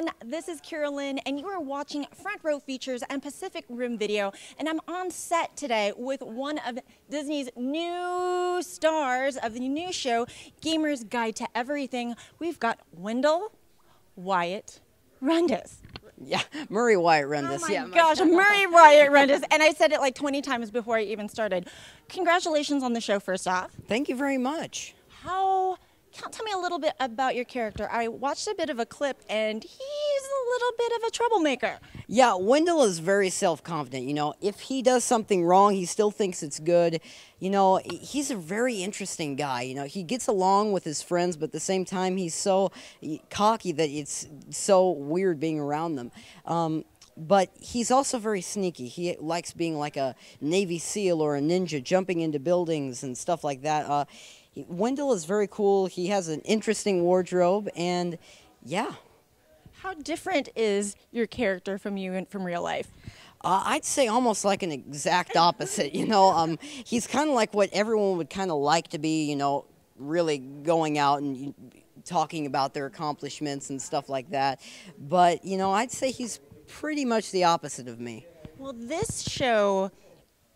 everyone. This is Kirya Lynn, and you are watching Front Row Features and Pacific Rim Video. And I'm on set today with one of Disney's new stars of the new show, Gamer's Guide to Everything. We've got Wendell Wyatt Rundus. Yeah, Murray Wyatt Rundus. Oh my gosh, Murray Wyatt Rundus. And I said it like 20 times before I even started. Congratulations on the show, first off. Thank you very much. Tell me a little bit about your character. I watched a bit of a clip, and he's a little bit of a troublemaker. Yeah, Wendell is very self-confident. You know, if he does something wrong, he still thinks it's good. You know, he's a very interesting guy. You know, he gets along with his friends, but at the same time, he's so cocky that it's so weird being around them. But he's also very sneaky. He likes being like a Navy SEAL or a ninja, jumping into buildings and stuff like that. Wendell is very cool. He has an interesting wardrobe, and yeah. How different is your character from you and from real life? I'd say almost like an exact opposite. You know, he's kind of like what everyone would kind of like to be. You know, really going out and talking about their accomplishments and stuff like that. But you know, I'd say he's pretty much the opposite of me. Well, this show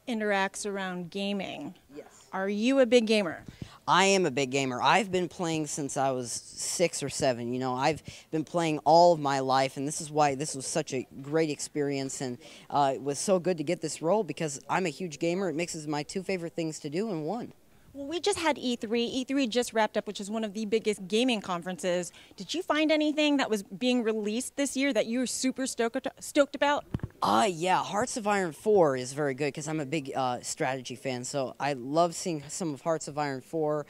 interacts around gaming. Yes. Are you a big gamer? I am a big gamer. I've been playing since I was 6 or 7. You know, I've been playing all of my life, and this is why this was such a great experience, and it was so good to get this role because I'm a huge gamer. It mixes my 2 favorite things to do in one. Well, we just had E3. E3 just wrapped up, which is one of the biggest gaming conferences. Did you find anything that was being released this year that you were super stoked about? Yeah, Hearts of Iron 4 is very good because I'm a big strategy fan, so I love seeing some of Hearts of Iron 4.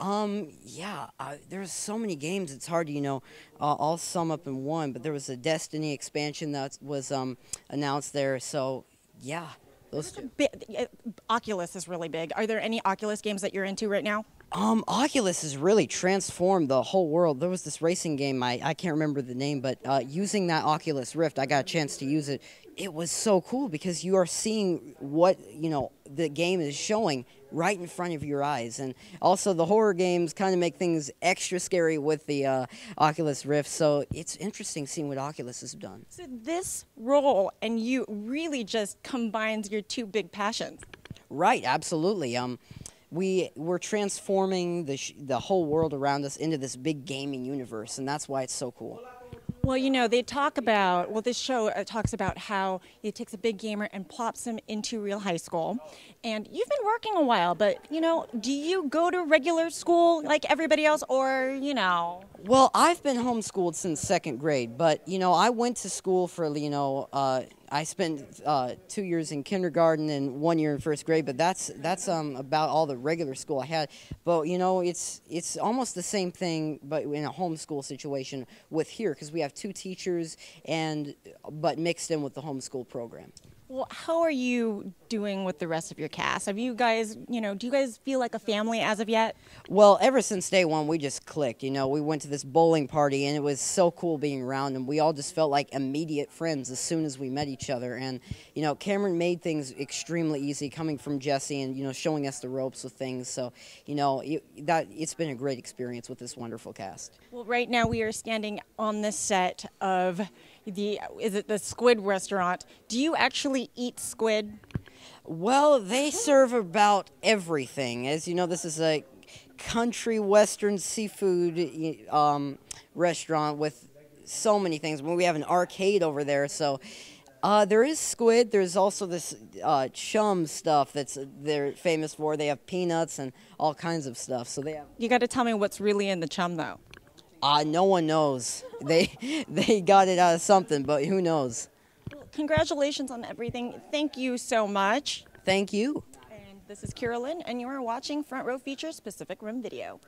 There's so many games, it's hard to, you know, all sum up in one, but there was a Destiny expansion that was announced there, so yeah. Those two. Oculus is really big. Are there any Oculus games that you're into right now? Oculus has really transformed the whole world. There was this racing game, I can't remember the name, but using that Oculus Rift, I got a chance to use it. It was so cool because you are seeing what, you know, the game is showing right in front of your eyes. And also the horror games kind of make things extra scary with the Oculus Rift. So it's interesting seeing what Oculus has done. So this role and you really just combines your 2 big passions. Right, absolutely. We're transforming the whole world around us into this big gaming universe, and that's why it's so cool. Well, you know, they talk about, this show talks about how it takes a big gamer and plops him into real high school. And you've been working a while, but, you know, do you go to regular school like everybody else, or, you know? Well, I've been homeschooled since 2nd grade, but, you know, I went to school for, you know, I spent 2 years in kindergarten and 1 year in 1st grade, but that's about all the regular school I had. But you know, it's almost the same thing, but in a homeschool situation with here, because we have 2 teachers but mixed in with the homeschool program. Well, how are you doing with the rest of your cast? Have you guys, you know, do you guys feel like a family as of yet? Well, ever since day one, we just clicked. You know, we went to this bowling party, and it was so cool being around them. We all just felt like immediate friends as soon as we met each other. And, you know, Cameron made things extremely easy coming from Jesse and, you know, showing us the ropes of things. So, you know, it's been a great experience with this wonderful cast. Well, right now we are standing on the set of is it the Squid Restaurant? Do you actually eat squid? Well, they serve about everything. As you know, this is a country western seafood restaurant with so many things. We have an arcade over there, so there is squid. There's also this chum stuff they're famous for. They have peanuts and all kinds of stuff. So they have. You got to tell me what's really in the chum, though. No one knows. They got it out of something, but who knows? Well, congratulations on everything. Thank you so much. Thank you. And this is Kirya Lynn, and you are watching Front Row Features Pacific Rim Video.